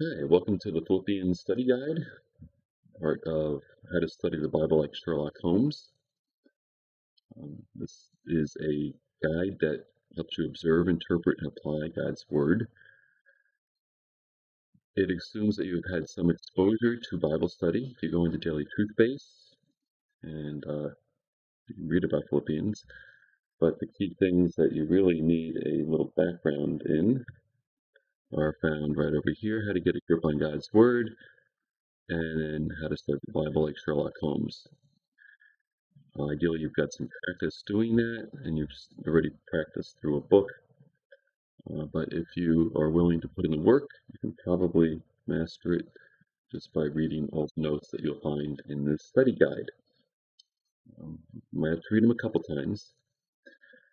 Hi, welcome to the Philippians study guide, part of how to study the Bible like Sherlock Holmes. This is a guide that helps you observe, interpret, and apply God's Word. It assumes that you've had some exposure to Bible study if you go into Daily Truth Base, and you can read about Philippians. But the key things that you really need a little background in are found right over here: how to get a grip on God's Word, and then how to study the Bible like Sherlock Holmes. Ideally, you've got some practice doing that, and you've already practiced through a book. But if you are willing to put in the work, you can probably master it just by reading all the notes that you'll find in this study guide. You might have to read them a couple times.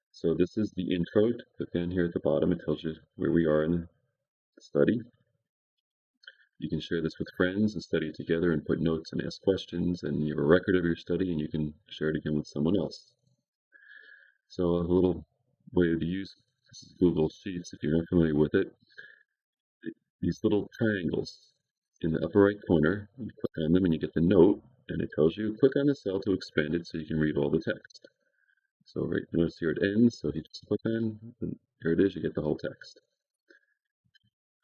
So this is the intro. Click down here at the bottom. It tells you where we are in the study. You can share this with friends and study it together and put notes and ask questions, and you have a record of your study, and you can share it again with someone else. So a little way to use this is Google Sheets if you're not familiar with it. These little triangles in the upper right corner, you click on them and you get the note, and it tells you click on the cell to expand it so you can read all the text. So right notice here it ends, so if you just click on, and there it is, you get the whole text.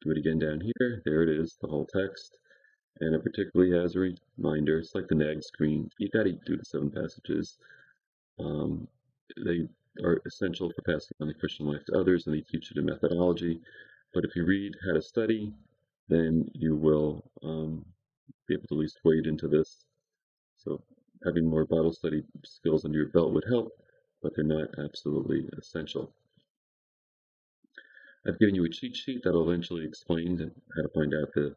Do it again down here, there it is, the whole text. And it particularly has a reminder, it's like the nag screen, you gotta do the 7 passages. They are essential for passing on the Christian life to others, and they teach you the methodology. But if you read how to study, then you will be able to at least wade into this. So having more Bible study skills under your belt would help, but they're not absolutely essential. I've given you a cheat sheet that will eventually explain how to find out the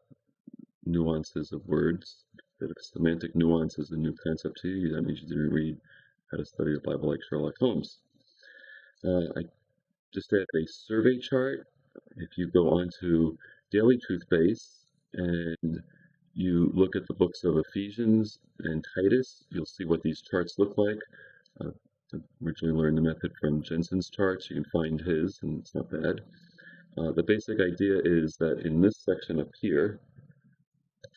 nuances of words. The semantic nuance is a new concept to you. That means you didn't read how to study the Bible like Sherlock Holmes. I just added a survey chart. If you go onto Daily Truth Base and you look at the books of Ephesians and Titus, you'll see what these charts look like. I originally learned the method from Jensen's charts. You can find his, and it's not bad. The basic idea is that in this section up here,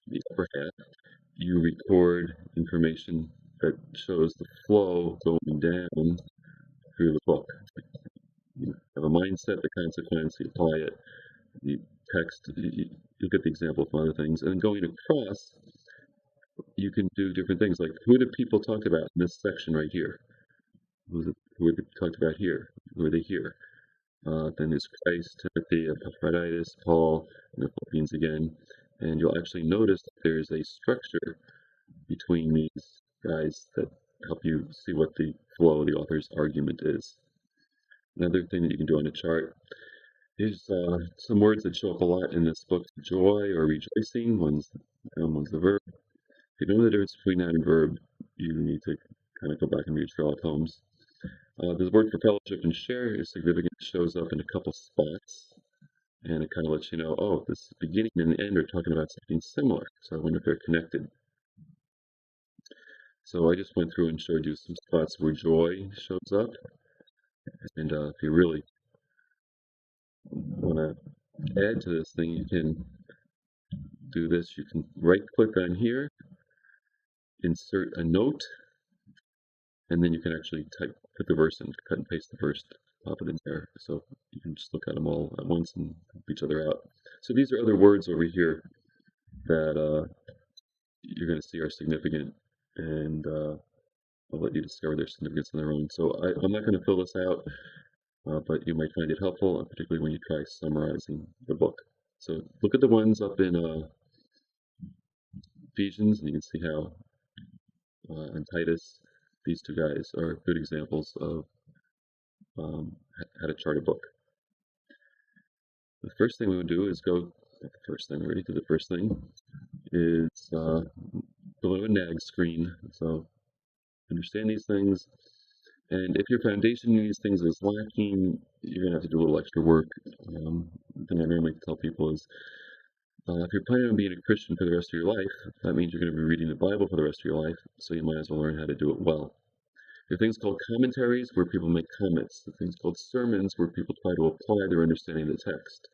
the upper half, you record information that shows the flow going down through the book. You have a mindset, the consequence, you apply it, the text, you'll get the example from other things. And going across, you can do different things, like who did people talk about in this section right here? Who are they talked about here? Who are they here? Then there's Christ, Timothy, Epaphroditus, Paul, and the Philippians again. And you'll actually notice that there's a structure between these guys that help you see what the flow of the author's argument is. Another thing that you can do on a chart is some words that show up a lot in this book: joy or rejoicing. One's the verb. If you know the difference between noun and verb, you need to kind of go back and read Sherlock Holmes. The word for fellowship and share is significant. It shows up in a couple spots, and it kind of lets you know, oh, this beginning and the end are talking about something similar. So I wonder if they're connected. So I just went through and showed you some spots where joy shows up. And if you really want to add to this thing, you can do this. You can right-click on here, insert a note, and then you can actually put the verse in, cut and paste the verse, pop it in there. So you can just look at them all at once and help each other out. So these are other words over here that you're going to see are significant, and I'll let you discover their significance on their own. So I'm not going to fill this out, but you might find it helpful, particularly when you try summarizing the book. So look at the ones up in Ephesians, and you can see how in Titus, these two guys are good examples of how to chart a book. The first thing we would do is the first thing is below a nag screen. So understand these things, and if your foundation in these things is lacking, you're going to have to do a little extra work. The thing I normally tell people is, if you're planning on being a Christian for the rest of your life, that means you're going to be reading the Bible for the rest of your life, so you might as well learn how to do it well. There are things called commentaries where people make comments. There are things called sermons where people try to apply their understanding of the text.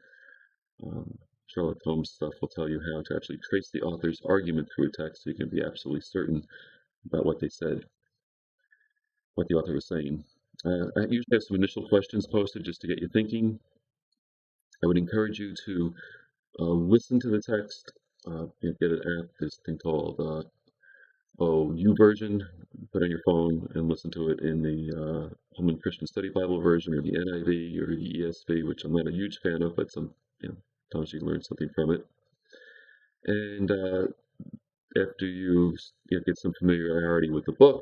Sherlock Holmes stuff will tell you how to actually trace the author's argument through a text so you can be absolutely certain about what they said, what the author was saying. I usually have some initial questions posted just to get you thinking. I would encourage you to listen to the text. Get an app, this thing called YouVersion, put on your phone and listen to it in the Holman Christian Study Bible version or the NIV or the ESV, which I'm not a huge fan of, but sometimes you learn something from it. And after you get some familiarity with the book,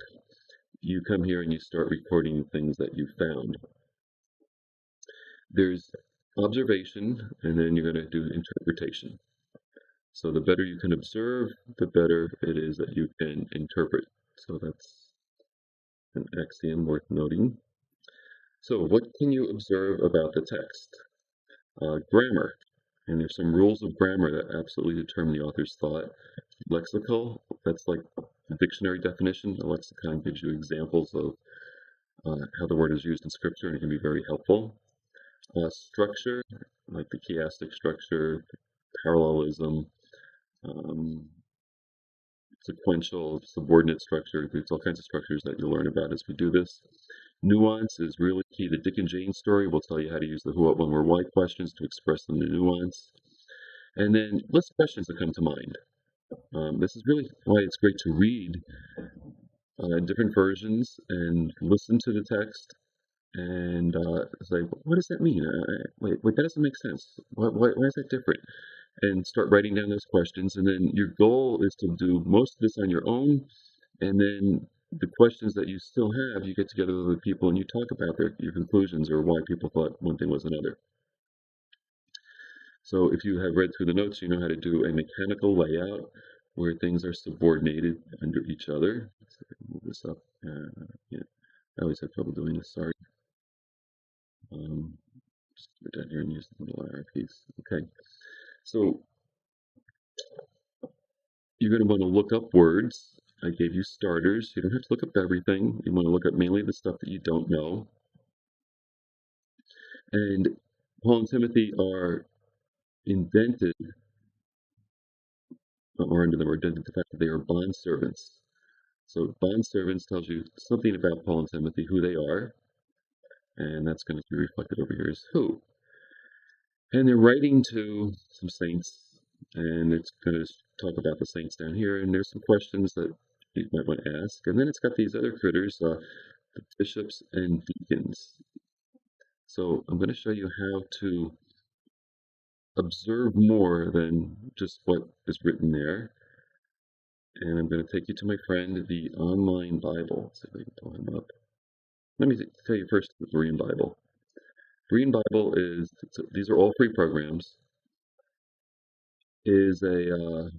you come here and you start recording things that you found. There's observation, and then you're going to do interpretation. So the better you can observe, the better it is that you can interpret. So that's an axiom worth noting. So what can you observe about the text? Grammar. And there's some rules of grammar that absolutely determine the author's thought. Lexical, that's like the dictionary definition. The lexicon gives you examples of how the word is used in Scripture, and it can be very helpful. Structure, like the chiastic structure, parallelism, sequential, subordinate structure. There's all kinds of structures that you'll learn about as we do this. Nuance is really key. The Dick and Jane story will tell you how to use the who, what, when, where, why questions to express them in nuance. And then list questions that come to mind. This is really why it's great to read different versions and listen to the text and say, what does that mean? Wait, that doesn't make sense. Why is that different? And start writing down those questions. And then your goal is to do most of this on your own. And then the questions that you still have, you get together with other people and you talk about your conclusions or why people thought one thing was another. So if you have read through the notes, you know how to do a mechanical layout where things are subordinated under each other. So I can move this up. Yeah, I always have trouble doing this, sorry. Just put it down here and use the little arrow piece. Okay, so you're going to want to look up words. I gave you starters. You don't have to look up everything. You want to look up mainly the stuff that you don't know. And Paul and Timothy are indented, or under them, are indented the fact that they are bond servants. So bond servants tells you something about Paul and Timothy, who they are, and that's going to be reflected over here as who. And they're writing to some saints, and it's going to talk about the saints down here, and there's some questions that you might want to ask. And then it's got these other critters, the bishops and deacons. So I'm going to show you how to observe more than just what is written there. And I'm going to take you to my friend, the online Bible. Let's see if I can pull him up. Let me tell you first the Berean Bible. Berean Bible is, these are all free programs, is a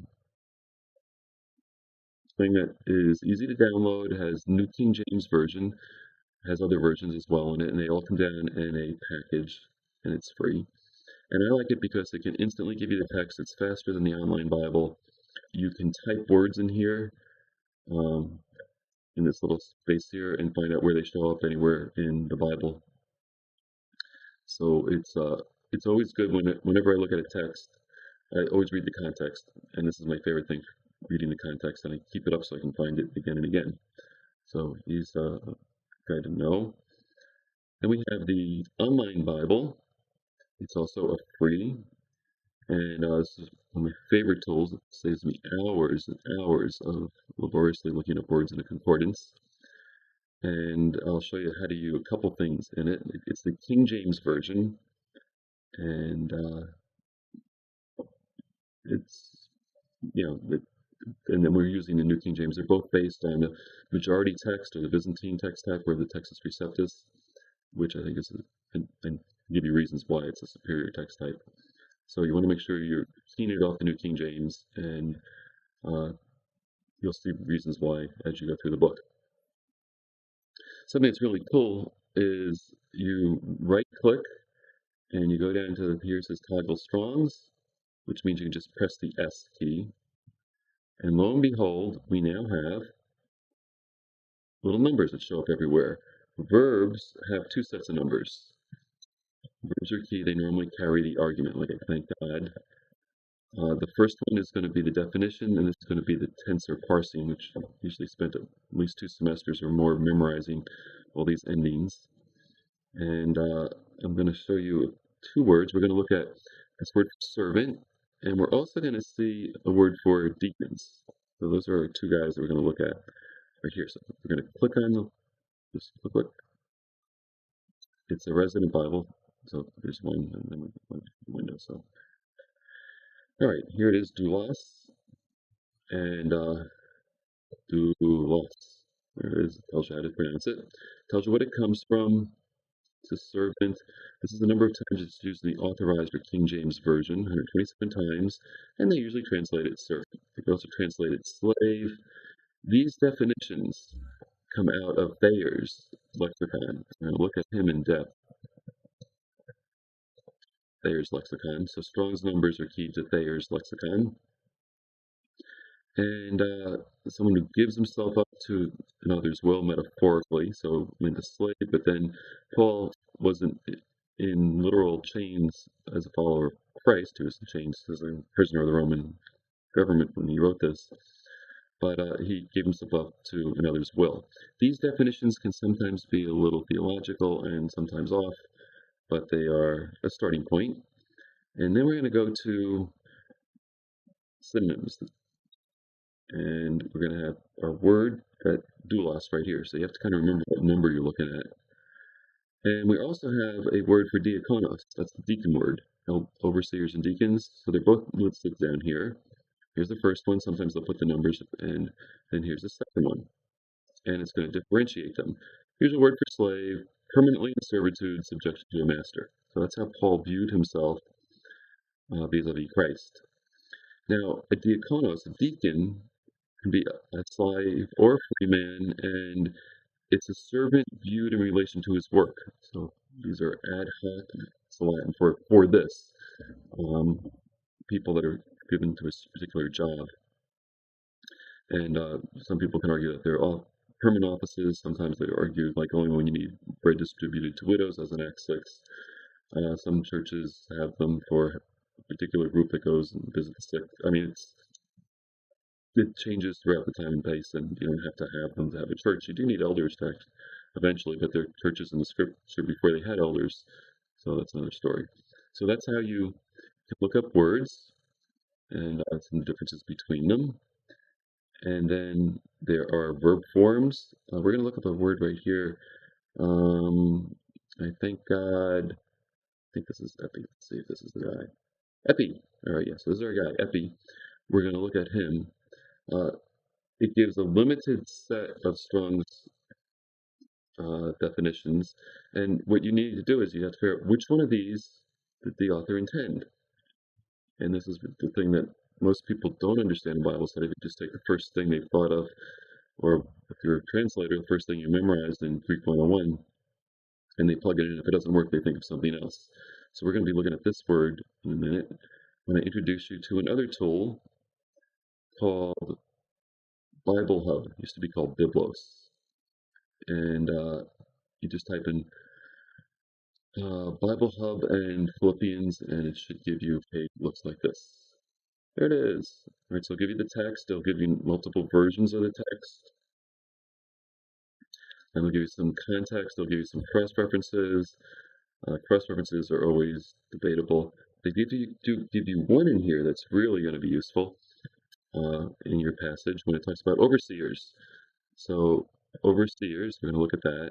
thing that is easy to download, has New King James Version, has other versions as well in it, and they all come down in a package, and it's free. And I like it because it can instantly give you the text. It's faster than the online Bible. You can type words in here, in this little space here, and find out where they show up anywhere in the Bible. So it's always good whenever I look at a text, I always read the context, and this is my favorite thing, reading the context, and I keep it up so I can find it again and again. So he's a guy to know. Then we have the online Bible. It's also a free, and this is one of my favorite tools. It saves me hours and hours of laboriously looking up words in a concordance. And I'll show you how to do a couple things in it. It's the King James Version, and it's, and then we're using the New King James. They're both based on the majority text or the Byzantine text type, or the Textus Receptus, which I think is, and give you reasons why it's a superior text type. So you want to make sure you're keying it off the New King James, and you'll see reasons why as you go through the book. Something that's really cool is you right-click, and you go down to here. It says Toggle Strongs, which means you can just press the S key. And lo and behold, we now have little numbers that show up everywhere. Verbs have two sets of numbers. Verbs are key. They normally carry the argument, like I thank God. The first one is going to be the definition, and this is going to be the tense or parsing, which I usually spent at least 2 semesters or more memorizing all these endings. And I'm going to show you 2 words. We're going to look at this word for servant, and we're also going to see a word for deacons. So those are our 2 guys that we're going to look at right here. So we're going to click on them. Just click. It's a resident Bible. So there's one, and then one window. So all right, here it is, doulos, and doulos. There it is. It tells you how to pronounce it. Tells you what it comes from. It's a servant. This is the number of times it's used in the Authorized or King James Version, 127 times, and they usually translate it servant. They can also translate it slave. These definitions come out of Thayer's lexicon. Now look at him in depth. Thayer's lexicon. So Strong's numbers are key to Thayer's lexicon. And someone who gives himself up to another's will metaphorically, so meant a slave, but then Paul wasn't in literal chains as a follower of Christ. He was in chains as a prisoner of the Roman government when he wrote this, but he gave himself up to another's will. These definitions can sometimes be a little theological and sometimes off, but they are a starting point. And then we're going to go to synonyms. And we're going to have our word, that doulos right here. So you have to kind of remember what number you're looking at. And we also have a word for diakonos. That's the deacon word, overseers and deacons. So they're both listed down here. Here's the first one. Sometimes they'll put the numbers, and then here's the second one. And it's going to differentiate them. Here's a word for slave, permanently in servitude, subject to a master. So that's how Paul viewed himself vis-a-vis Christ. Now, a diakonos, a deacon, can be a slave or a free man, and it's a servant viewed in relation to his work. So these are ad hoc, it's Latin for this, people that are given to a particular job. And some people can argue that they're all permanent offices. Sometimes they argue like only when you need bread distributed to widows, as in Acts 6. Some churches have them for a particular group that goes and visits the sick. I mean, it changes throughout the time and pace, and you don't have to have them to have a church. You do need elders to eventually, but there are churches in the scripture before they had elders, so that's another story. So that's how you can look up words and some differences between them. And then there are verb forms. We're going to look up a word right here. I thank God. I think this is Epi. Let's see if this is the guy. Epi. All right, yes, this is our guy, Epi. We're going to look at him. It gives a limited set of Strong's definitions, and what you need to do is you have to figure out which one of these did the author intend. And this is the thing that most people don't understand in Bible study. They just take the first thing they thought of, or if you're a translator, the first thing you memorized in 3.01, and they plug it in. If it doesn't work, they think of something else. So we're going to be looking at this word in a minute. I'm going to introduce you to another tool called Bible Hub. It used to be called Biblos. And you just type in Bible Hub and Philippians, and it should give you a page that looks like this. There it is. All right, so it'll give you the text. It'll give you multiple versions of the text. And it'll give you some context. It'll give you some cross-references. Cross-references are always debatable. They give you one in here that's really going to be useful in your passage when it talks about overseers. So overseers, we're going to look at that.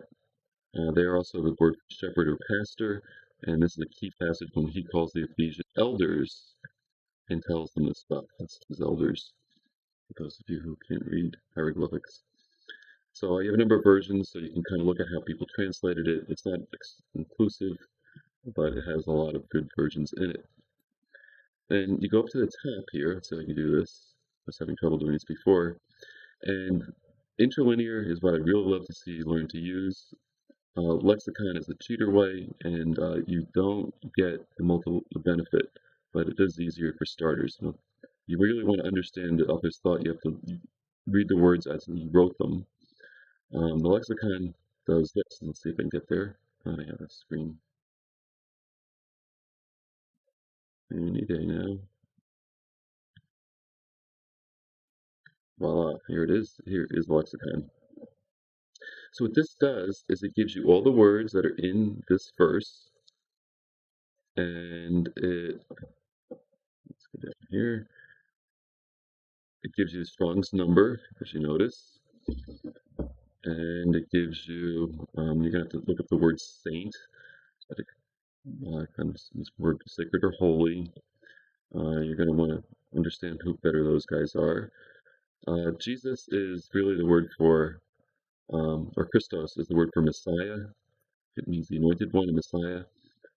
They are also the word shepherd or pastor, and this is a key passage when he calls the Ephesian elders and tells them this stuff. That's his elders, for those of you who can't read hieroglyphics. So you have a number of versions, so you can kind of look at how people translated it. It's not inclusive, but it has a lot of good versions in it. And you go up to the top here. Let's see if I can do this. I was having trouble doing this before. And interlinear is what I'd really love to see you learn to use. Lexicon is the cheater way, and you don't get the benefit, but it is easier for starters. You really want to understand the author's thought. You have to read the words as he wrote them. The lexicon does this. Let's see if I can get there. I have a screen. Any day now. Voila, here it is. Here is the lexicon. So what this does is it gives you all the words that are in this verse, and let's go down here. It gives you Strong's number, as you notice, and it gives you, you're going to have to look up the word saint, comes this word sacred or holy. You're going to want to understand who better those guys are. Jesus is really the word for, or Christos is the word for Messiah. It means the anointed one, a Messiah.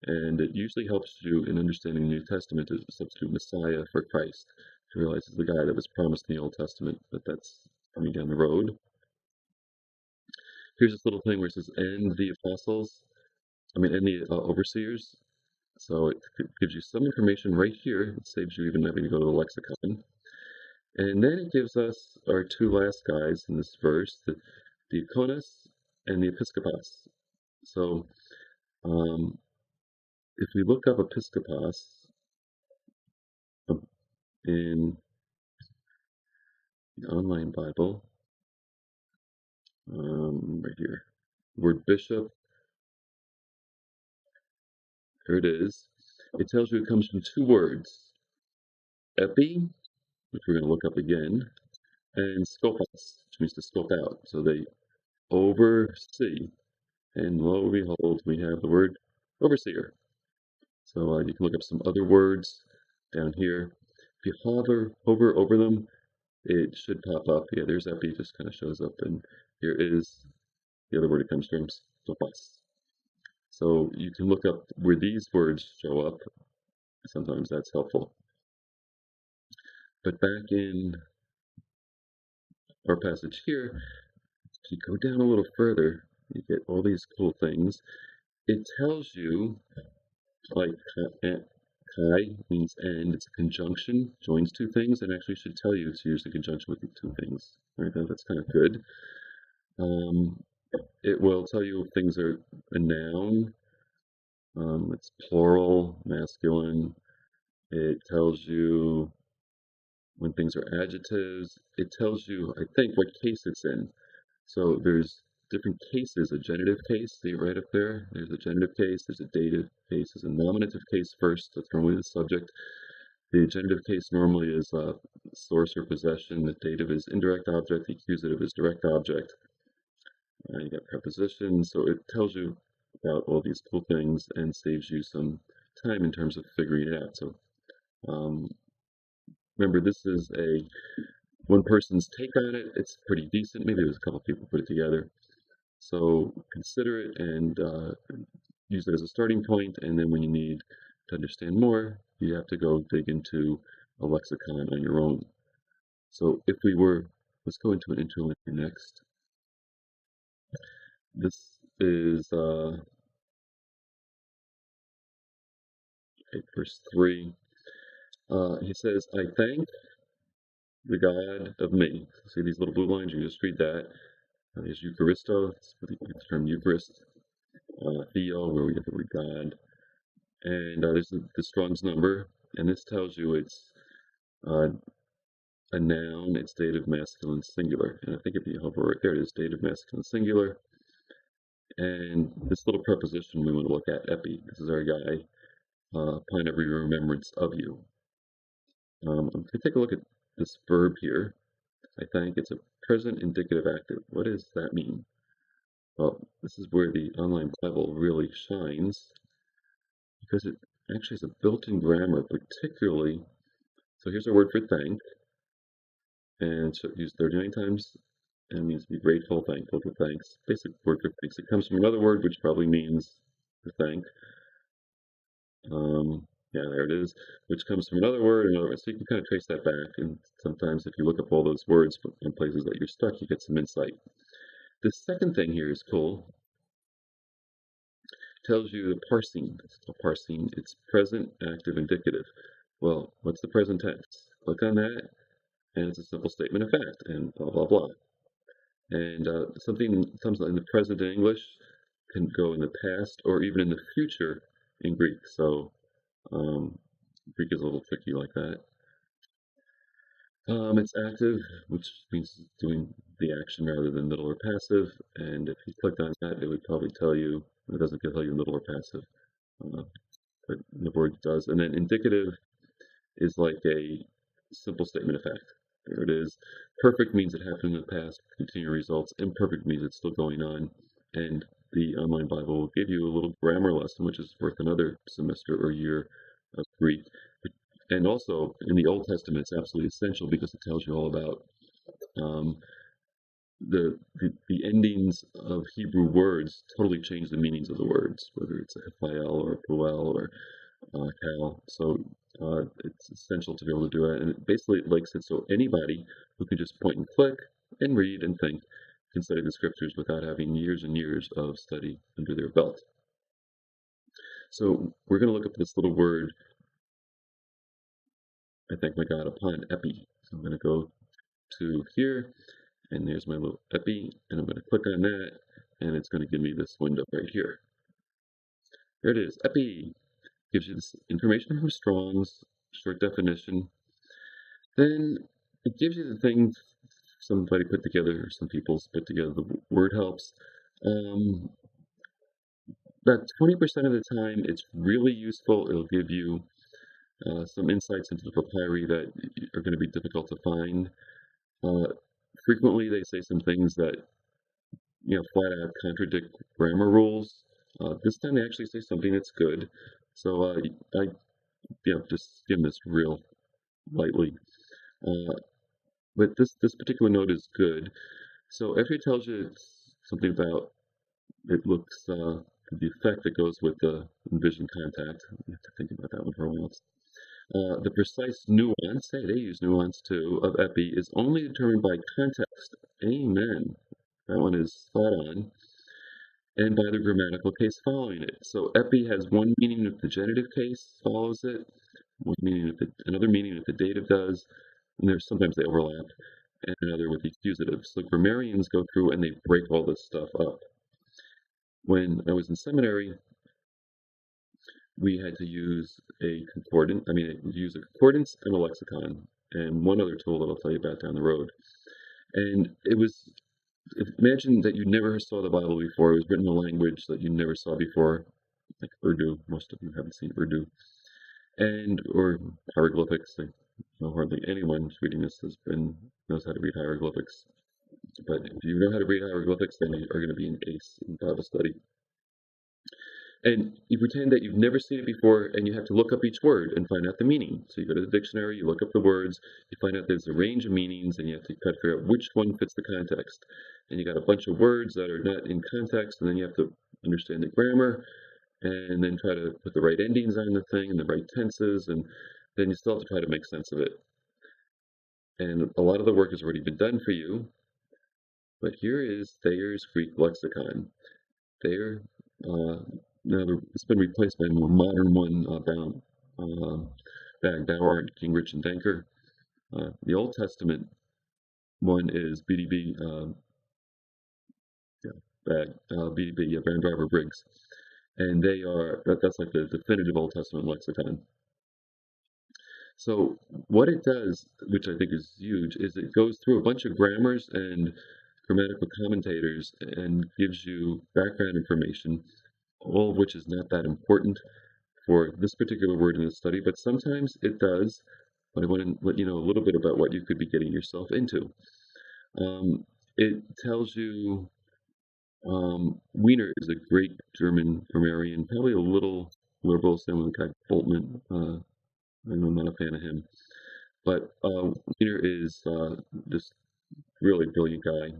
And it usually helps you in understanding the New Testament to substitute Messiah for Christ, to realize it's the guy that was promised in the Old Testament, but that's coming down the road. Here's this little thing where it says, and the apostles, and the overseers. So it gives you some information right here. It saves you even having to go to the lexicon. And then it gives us our two last guys in this verse, the diakonos and the episkopos. So if we look up episkopos in the online Bible, right here, the word bishop, there it is. It tells you it comes from two words, epi, which we're going to look up again, and skopos, which means to scope out. So they oversee, and lo and behold, we have the word overseer. So you can look up some other words down here. If you hover over them, it should pop up. Yeah, there's epi, just kind of shows up, and here is the other word it comes from, skopos. So you can look up where these words show up. Sometimes that's helpful. But back in our passage here, if you go down a little further, you get all these cool things. It tells you, like kai means and, it's a conjunction, joins two things, and actually should tell you to use the conjunction with the two things. Right, that's kind of good. It will tell you if things are a noun, it's plural, masculine. It tells you when things are adjectives. It tells you, I think, what case it's in. So there's different cases. A genitive case, see it right up there? There's a genitive case, there's a dative case, there's a nominative case first, that's normally the subject. The genitive case normally is source or possession, the dative is indirect object, the accusative is direct object. You got prepositions, so it tells you about all these cool things and saves you some time in terms of figuring it out. So remember, this is one person's take on it. It's pretty decent. Maybe there's a couple people put it together. So consider it and use it as a starting point, and then when you need to understand more, you have to go dig into a lexicon on your own. So if let's go into an interlinear next. This is verse 3. He says, I thank the God of me. See these little blue lines? You just read that. There's Eucharisto, it's the term Eucharist. Theo, where we get the word God. And there's the Strong's number, and this tells you it's a noun, it's dative masculine singular. And I think if you hover right there, it is dative masculine singular. And this little preposition we want to look at, epi, this is our guy, upon every remembrance of you. If we take a look at this verb here, I think it's a present indicative active. What does that mean? Well, this is where the online Bible really shines, because it actually has a built-in grammar, particularly. So here's our word for thank, and it's used 39 times, and it means to be grateful, thankful, for thanks. Basic word for thanks. It comes from another word which probably means to thank. Yeah, there it is, which comes from another word, so you can kind of trace that back, and sometimes if you look up all those words in places that you're stuck, you get some insight. The second thing here is cool. It tells you the parsing. It's called parsing. It's present, active, indicative. Well, what's the present tense? Click on that, and it's a simple statement of fact, and blah, blah, blah. And something comes in the present in English can go in the past or even in the future in Greek. So Greek is a little tricky like that. It's active, which means it's doing the action rather than middle or passive. And if you clicked on that, it would probably tell you, it doesn't tell you middle or passive, uh, but the word does. And then indicative is like a simple statement of fact. There it is. Perfect means it happened in the past, continuing results. Imperfect means it's still going on. And the online Bible will give you a little grammar lesson, which is worth another semester or year of Greek. And also in the Old Testament, it's absolutely essential because it tells you all about um, the endings of Hebrew words totally change the meanings of the words, whether it's a Raphael or a Puel or Cal. So it's essential to be able to do it. And it basically makes it so anybody who can just point and click and read and think can study the scriptures without having years and years of study under their belt. So we're going to look up this little word, I thank my God, upon epi. So I'm going to go to here, and there's my little epi, and I'm going to click on that, and it's going to give me this window right here. There it is, epi. Gives you this information from Strong's, short definition. Then it gives you the things somebody put together, or some people's put together, the word helps. About 20% of the time, it's really useful. It'll give you some insights into the papyri that are going to be difficult to find. Frequently, they say some things that flat out contradict grammar rules. This time, they actually say something that's good. So I just skim this real lightly. But this particular note is good. So after it tells you something about, it looks the effect that goes with the envision contact. You have to think about that one for a while. The precise nuance, hey, they use nuance too, of epi is only determined by context. Amen. That one is spot on. And by the grammatical case following it. So epi has one meaning if the genitive case follows it, one meaning if another meaning if the dative does, and sometimes they overlap, and another with the accusative. So grammarians go through and they break all this stuff up. When I was in seminary, we had to use a concordance and a lexicon, and one other tool that I'll tell you about down the road. And it was, imagine that you never saw the Bible before. It was written in a language that you never saw before, like Urdu. Most of you haven't seen Urdu. Or hieroglyphics. Hardly anyone reading this knows how to read hieroglyphics. But if you know how to read hieroglyphics, then you are going to be an ace in Bible study. And you pretend that you've never seen it before, and you have to look up each word and find out the meaning. So you go to the dictionary, you look up the words, you find out there's a range of meanings, and you have to try to figure out which one fits the context. And you got a bunch of words that are not in context, and then you have to understand the grammar, and then try to put the right endings on the thing and the right tenses, and then you still have to try to make sense of it. And a lot of the work has already been done for you, but here is Thayer's Greek lexicon. Thayer, now it's been replaced by a more modern one, Bauart, Gingrich, and Denker. The Old Testament one is BDB, BDB, Van Driver Briggs, and that's like the definitive Old Testament lexicon. So what it does, which I think is huge, is it goes through a bunch of grammars and grammatical commentators and gives you background information, all of which is not that important for this particular word in the study, but sometimes it does. But I want to let you know a little bit about what you could be getting yourself into. It tells you Wiener is a great German grammarian, probably a little liberal, same with the guy Boltman. I'm not a fan of him. But Wiener is just really brilliant guy.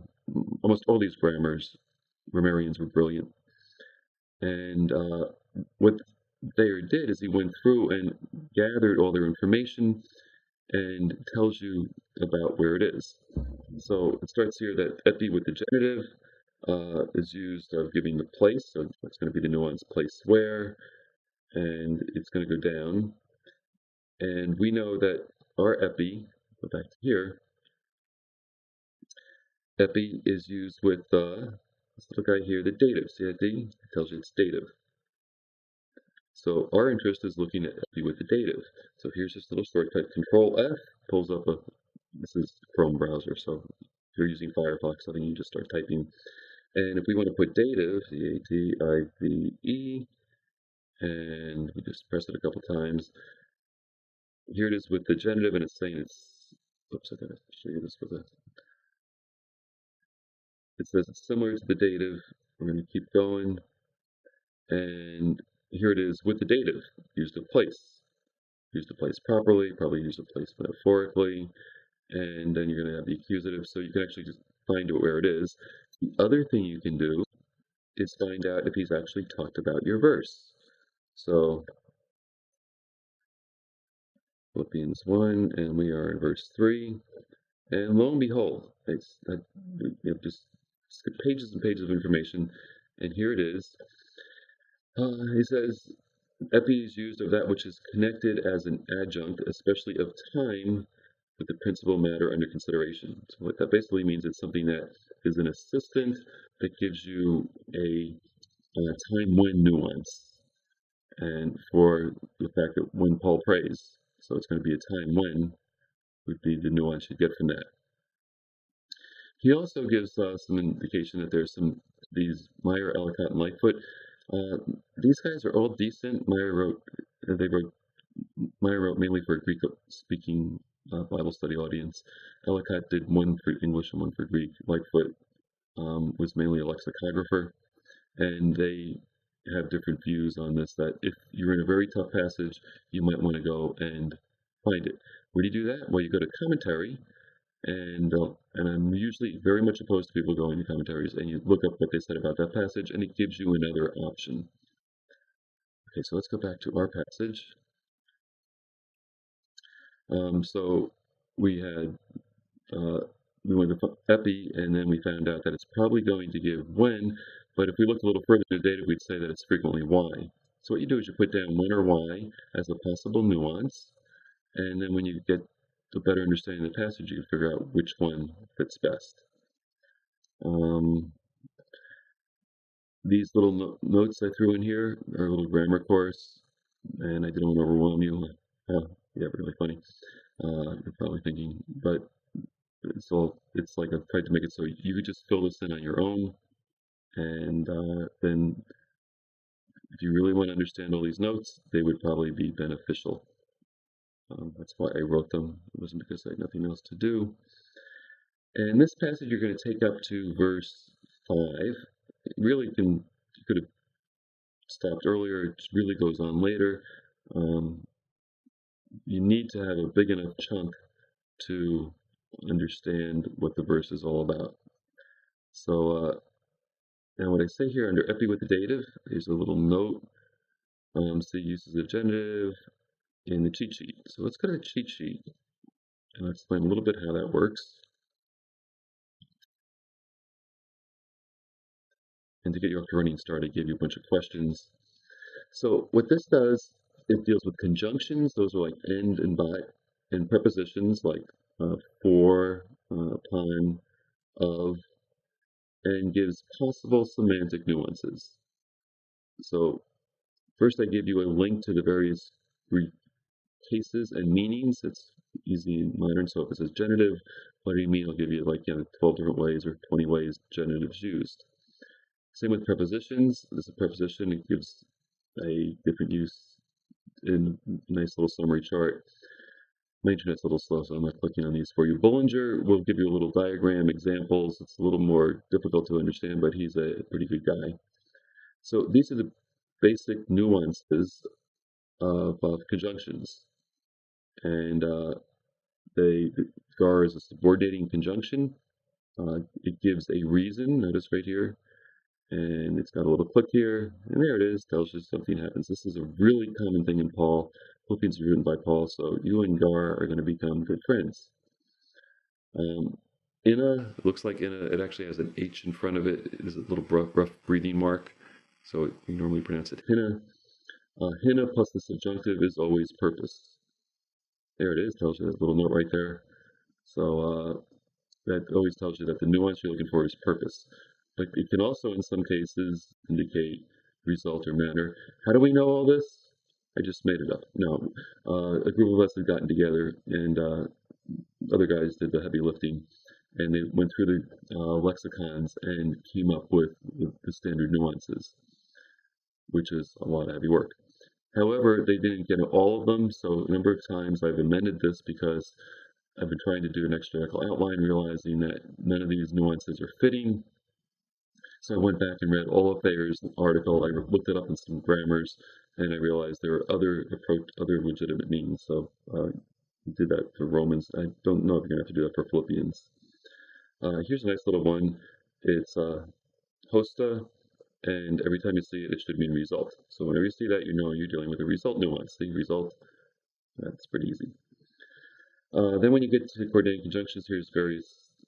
Almost all these grammarians were brilliant. And what Thayer did is he went through and gathered all their information and tells you about where it is. So it starts here that epi with the genitive is used of giving the place, so it's going to be the nuance place where, and it's going to go down. And we know that our epi, go back to here, epi is used with this little guy here, the dative. See that D? It tells you it's dative. So our interest is looking at epi with the dative. So here's this little shortcut, Control F, pulls up a this is Chrome browser, so if you're using Firefox, I think you just start typing. And if we want to put dative, D-A-T-I-V-E, and we just press it a couple times, here it is with the genitive, and it's saying it's, oops, I gotta show you this with a, it says it's similar to the dative. We're going to keep going, and here it is with the dative, use the place. Use the place properly, probably use the place metaphorically, and then you're going to have the accusative, so you can actually just find out where it is. The other thing you can do is find out if he's actually talked about your verse. So Philippians 1, and we are in verse 3, and lo and behold, just skip pages and pages of information, and here it is. He says, epi is used of that which is connected as an adjunct, especially of time, with the principal matter under consideration. So what that basically means is something that is an assistant that gives you a time when nuance. And for the fact that when Paul prays, so it's going to be a time when would be the nuance you get from that. He also gives some indication that there's these Meyer, Ellicott, and Lightfoot. These guys are all decent. Meyer wrote mainly for a Greek-speaking Bible study audience. Ellicott did one for English and one for Greek. Lightfoot was mainly a lexicographer, and they have different views on this, that if you're in a very tough passage, you might want to go and find it. Where do you do that? Well, you go to commentary, and I'm usually very much opposed to people going to commentaries, and you look up what they said about that passage, and it gives you another option. Okay, so let's go back to our passage. So we had we went to epi, and then we found out that it's probably going to give when, but if we look a little further in the data, we'd say that it's frequently why. So what you do is you put down when or why as a possible nuance, and then when you get a better understanding of the passage, you can figure out which one fits best. These little notes I threw in here are a little grammar course, and I didn't want to overwhelm you. Yeah, really funny. You're probably thinking, but it's like I've tried to make it so you could just fill this in on your own, and then if you really want to understand all these notes, they would probably be beneficial. That's why I wrote them. It wasn't because I had nothing else to do. And this passage you're going to take up to verse 5. It really you could have stopped earlier. It really goes on later. You need to have a big enough chunk to understand what the verse is all about. So now what I say here under epi with the dative is a little note. So uses of genitive in the cheat sheet. So let's go to the cheat sheet and I'll explain a little bit how that works. And to get you up to running start, I gave you a bunch of questions. So what this does, it deals with conjunctions. Those are like and by, and prepositions like for, upon, of, and gives possible semantic nuances. So first I give you a link to the various Greek cases and meanings. It's easy and modern. So if it says genitive, what do you mean? I'll give you like 12 different ways or 20 ways genitive's used. Same with prepositions. This is a preposition. It gives a different use in a nice little summary chart. My internet's a little slow, so I'm not clicking on these for you. Bullinger will give you a little diagram examples. It's a little more difficult to understand, but he's a pretty good guy. So these are the basic nuances of conjunctions. And the gar is a subordinating conjunction. It gives a reason, notice right here, and it's got a little click here, and there it is, tells you something happens. This is a really common thing in Paul. Philippians is written by Paul, so you and gar are going to become good friends. Inna, it looks like inna, it actually has an H in front of it. It is a little rough breathing mark, so you normally pronounce it hinna. Hinna plus the subjunctive is always purpose. There it is, tells you that little note right there. So that always tells you that the nuance you're looking for is purpose. But it can also, in some cases, indicate result or manner. How do we know all this? I just made it up. No, a group of us have gotten together, and other guys did the heavy lifting, and they went through the lexicons and came up with the standard nuances, which is a lot of heavy work. However, they didn't get all of them, so a number of times I've amended this because I've been trying to do an exegetical outline, realizing that none of these nuances are fitting. So I went back and read all of Thayer's article. I looked it up in some grammars, and I realized there were other legitimate meanings. So did that for Romans. I don't know if you're gonna have to do that for Philippians. Here's a nice little one. It's hosta, and every time you see it, it should mean result. So whenever you see that, you know you're dealing with a result nuance. The result, that's pretty easy. Then when you get to coordinating conjunctions, here's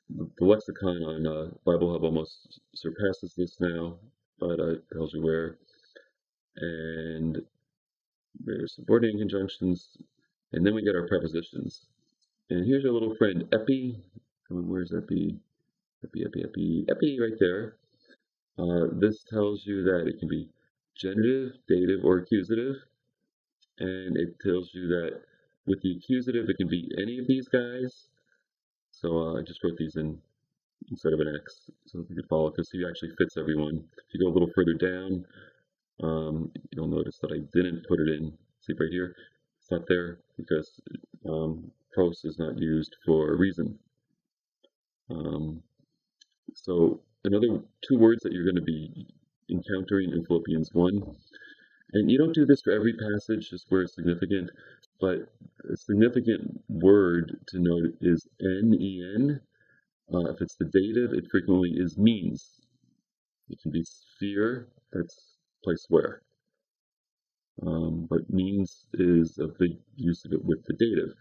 the lexicon on Bible Hub almost surpasses this now, but it tells you where. And there's subordinating conjunctions, and then we get our prepositions. And here's our little friend epi. Where's epi? Epi right there. This tells you that it can be genitive, dative, or accusative. And it tells you that with the accusative, it can be any of these guys. So I just wrote these in instead of an X, so you can follow, because he actually fits everyone. If you go a little further down, you'll notice that I didn't put it in. See right here? It's not there because pros is not used for a reason. So another two words that you're going to be encountering in Philippians 1, and you don't do this for every passage, just where it's significant, but a significant word to note is N-E-N. If it's the dative, it frequently is means. It can be sphere, that's place where. But means is a big use of it with the dative,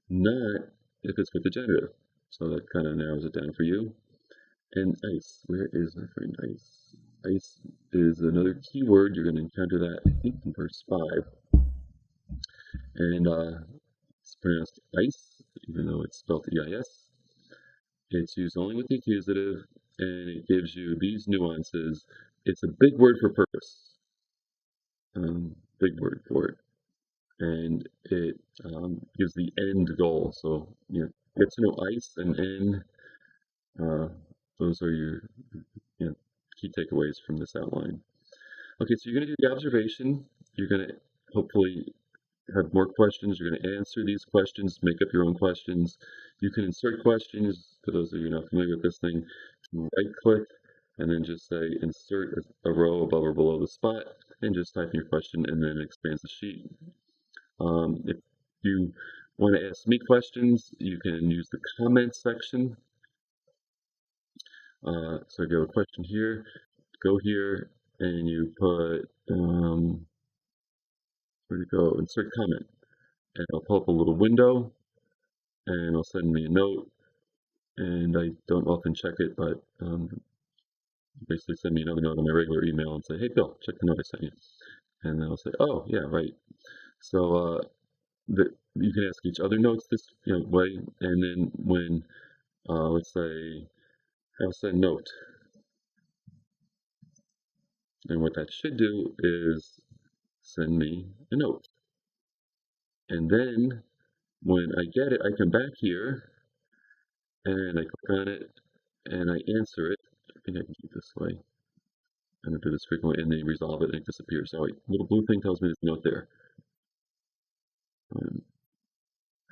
not if it's with the genitive. So that kind of narrows it down for you. And ice, where is my friend ice? Ice is another key word. You're going to encounter that, I think, in verse 5. And it's pronounced ice, even though it's spelled E-I-S. It's used only with the accusative, and it gives you these nuances. It's a big word for purpose. Big word for it. And it gives the end goal. So, get to know ice and N. Those are your key takeaways from this outline. Okay, so you're going to do the observation. You're going to hopefully have more questions. You're going to answer these questions, make up your own questions. You can insert questions. For those of you not familiar with this thing, right-click and then just say insert a row above or below the spot, and just type in your question, and then it expands the sheet. If you want to ask me questions, you can use the comments section. So if you have a question here, go here and you put, where to go, insert comment. And it'll pull up a little window and it'll send me a note. And I don't often check it, but basically send me another note on my regular email and say, hey, Bill, check the note I sent you. And then I'll say, oh, yeah, right. So you can ask each other notes this way. And then when, let's say, I'll send note. And what that should do is send me a note. And then when I get it, I come back here and I click on it and I answer it. I think I can keep this way. I don't do this frequently, and then resolve it and it disappears. So a little blue thing tells me there's a note there.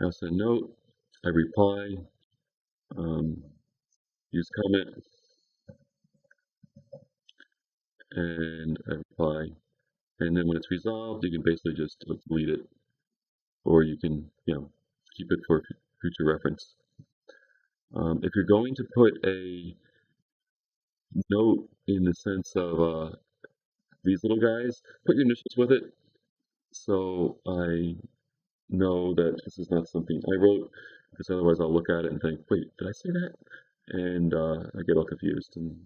I'll send note, I reply, use comment, and I reply. And then when it's resolved, you can basically just delete it, or you can, keep it for future reference. If you're going to put a note in the sense of these little guys, put your initials with it, so I know that this is not something I wrote, because otherwise I'll look at it and think, wait, did I say that? And I get all confused, and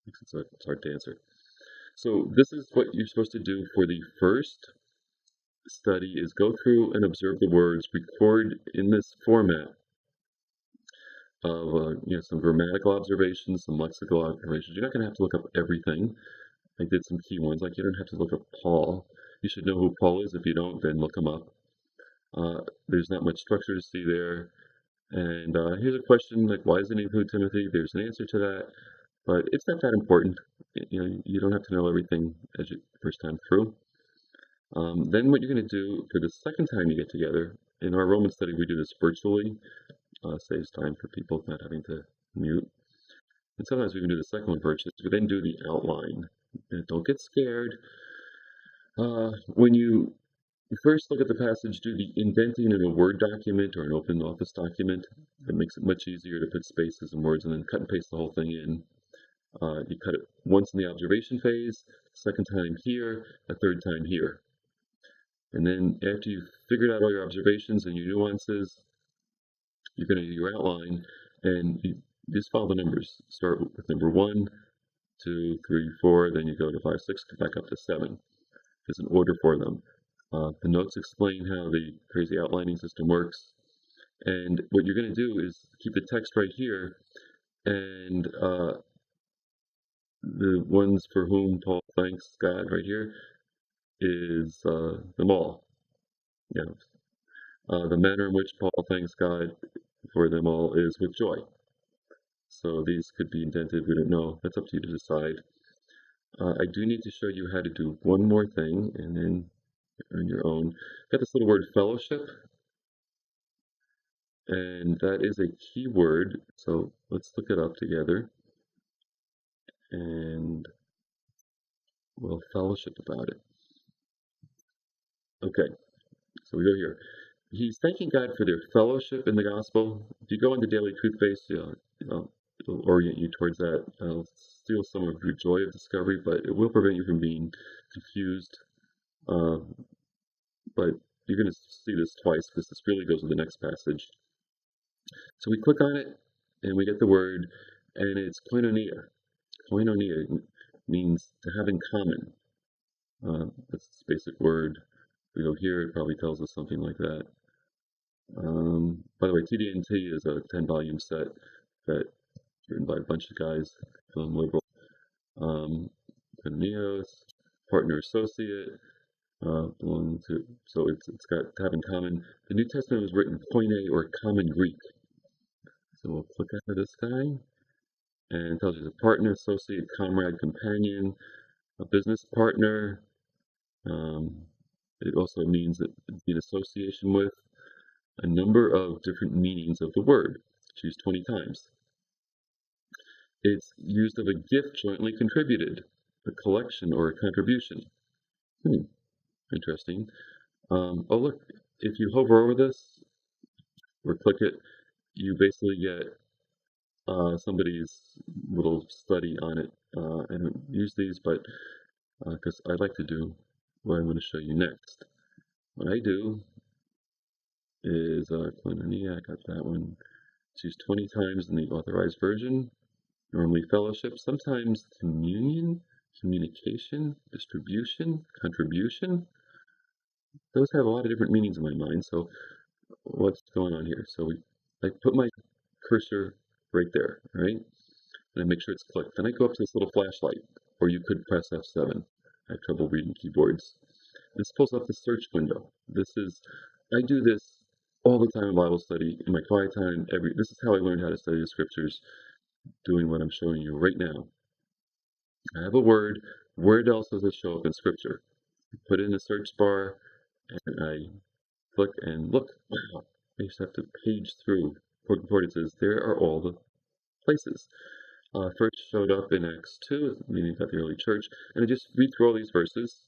it's hard to answer. So this is what you're supposed to do for the first study, is go through and observe the words, record in this format of some grammatical observations, some lexical observations. You're not going to have to look up everything. I did some key ones, like you don't have to look up Paul. You should know who Paul is. If you don't, then look him up. There's not much structure to see there. And here's a question like, why does it include Timothy? There's an answer to that, but it's not that important. You don't have to know everything as you first time through. Then what you're going to do for the second time you get together, in our Roman study we do this virtually, saves time for people not having to mute. And sometimes we can do the second one virtually, we then do the outline. And don't get scared. When you first look at the passage, do the indenting in a Word document or an open office document. It makes it much easier to put spaces and words and then cut and paste the whole thing in. You cut it once in the observation phase, second time here, a third time here. And then after you've figured out all your observations and your nuances, you're going to do your outline, and you just follow the numbers. Start with number 1, 2, 3, 4, then you go to 5, 6, come back up to 7. There's an order for them. The notes explain how the crazy outlining system works. And what you're going to do is keep the text right here, and the ones for whom Paul thanks God right here is them all. Yeah. The manner in which Paul thanks God for them all is with joy. So these could be indented, we don't know. That's up to you to decide. I do need to show you how to do one more thing, and then on your own. Got this little word fellowship, and that is a key word. So let's look it up together, and we'll fellowship about it. Okay, so we go here. He's thanking God for their fellowship in the gospel. If you go into Daily Truth Base, it'll orient you towards that. It'll steal some of your joy of discovery, but it will prevent you from being confused. But you're going to see this twice because this really goes with the next passage. So we click on it, and we get the word, and it's koinonia. Koinonia means to have in common. That's this basic word. We go here, it probably tells us something like that. By the way, TDNT is a 10-volume set that's written by a bunch of guys, feeling liberal. Neos, partner associate, belong to, so it's got to have in common. The New Testament was written Koine or Common Greek. So we'll click out this guy, and it tells you the partner, associate, comrade, companion, a business partner. It also means that in association with a number of different meanings of the word. It's used 20 times. It's used of a gift jointly contributed, a collection or a contribution. Interesting. Oh look, if you hover over this or click it, you basically get somebody's little study on it. I don't use these, but because I like to do what I'm going to show you next. What I do is koinonia, I got that one. It's used 20 times in the authorized version. Normally fellowship, sometimes communion, communication, distribution, contribution. Those have a lot of different meanings in my mind. So what's going on here? So I put my cursor right there, right? And I make sure it's clicked. Then I go up to this little flashlight, or you could press F7. I have trouble reading keyboards. This pulls up the search window. I do this all the time in Bible study, in my quiet time. This is how I learned how to study the scriptures, doing what I'm showing you right now. I have a word. Where else does it show up in scripture? I put it in the search bar, and I click and look. Wow, I just have to page through. It says there are all the places. First showed up in Acts 2, meaning about the early church, and I just read through all these verses,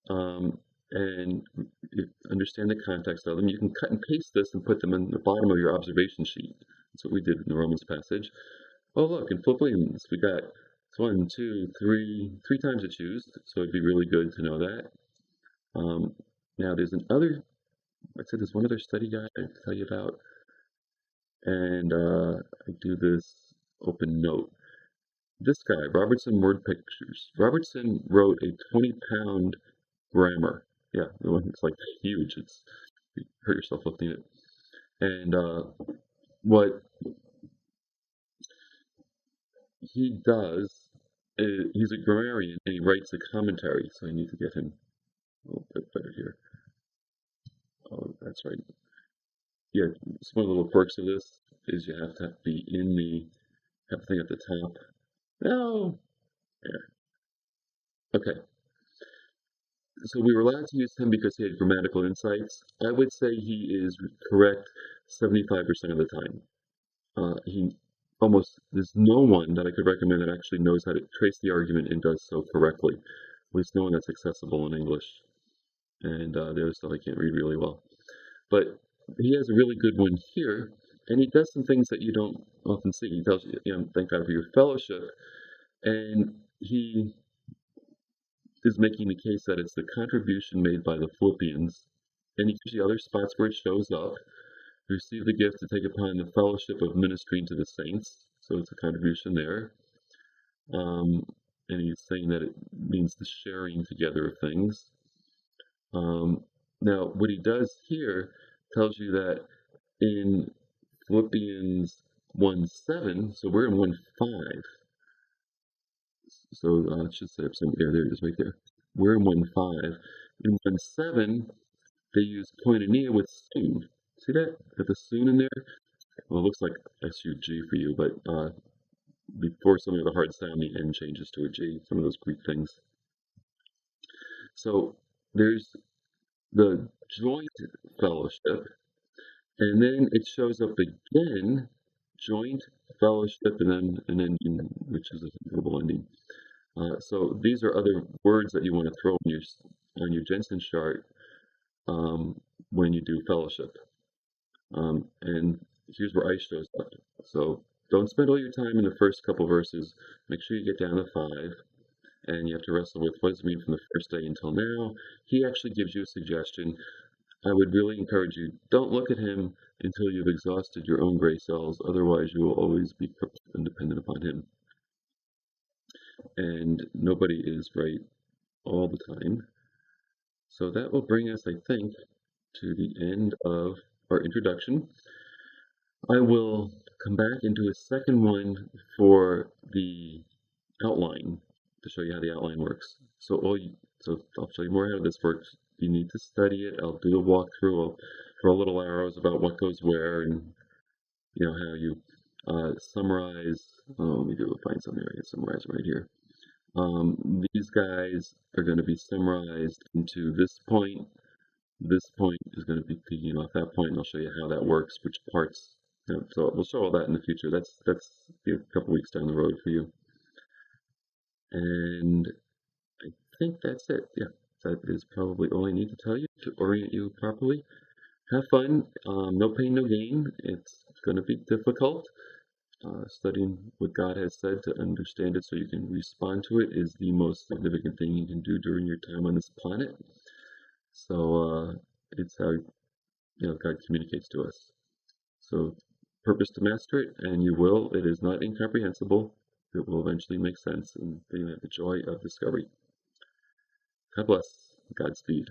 and you understand the context of them. You can cut and paste this and put them in the bottom of your observation sheet. That's what we did in the Romans passage. Oh look, in Philippians we got 1, 2, 3 times it's used, so it'd be really good to know that. Now there's there's one other study guide I tell you about, and I do this open note. This guy, Robertson Word Pictures. Robertson wrote a 20-pound grammar. Yeah, the one that's like huge. You hurt yourself lifting it. And what he does is he's a grammarian and he writes a commentary. So I need to get him a little bit better here. Oh, that's right. Yeah, some of the little quirks of this is you have to be in the have the thing at the top. No. Yeah. Okay. So we were allowed to use him because he had grammatical insights. I would say he is correct 75% of the time. He almost there's no one that I could recommend that actually knows how to trace the argument and does so correctly. At least no one that's accessible in English. And the other stuff I can't read really well. But he has a really good one here, and he does some things that you don't often see. He tells you, thank God for your fellowship, and he is making the case that it's the contribution made by the Philippians, and he gives you other spots where it shows up. Receive the gift to take upon the fellowship of ministering to the saints, so it's a contribution there. And he's saying that it means the sharing together of things. Now, what he does here tells you that in Philippians 1:7, so we're in 1:5. So it should say something there. There it is, right there. We're in 1:5. In 1:7, they use koinonia with soon. See that? Got the soon in there? Well, it looks like SUG for you, but before some of the hard sound, the N changes to a G, some of those Greek things. So there's the joint fellowship, and then it shows up again, joint fellowship, and then which is a double ending. So these are other words that you want to throw on your Jensen chart when you do fellowship. And here's where ice shows up. So don't spend all your time in the first couple verses. Make sure you get down to 5, and you have to wrestle with what does it mean from the first day until now. He actually gives you a suggestion. I would really encourage you, don't look at him until you've exhausted your own gray cells. Otherwise, you will always be dependent upon him. And nobody is right all the time. So that will bring us, I think, to the end of our introduction. I will come back and do a second one for the outline to show you how the outline works. So I'll show you more how this works. You need to study it. I'll do a walkthrough. I'll throw little arrows about what goes where, and how you summarize. Let me find something I can summarize right here. These guys are going to be summarized into this point. This point is going to be peeking off that point, and I'll show you how that works, which parts. So we'll show all that in the future. That's a couple weeks down the road for you. And I think that's it. Yeah, that is probably all I need to tell you to orient you properly. Have fun. No pain, no gain. It's going to be difficult. Studying what God has said to understand it so you can respond to it is the most significant thing you can do during your time on this planet. So it's how God communicates to us. So purpose to master it, and you will. It is not incomprehensible. It will eventually make sense, and then you have the joy of discovery. God bless. Godspeed.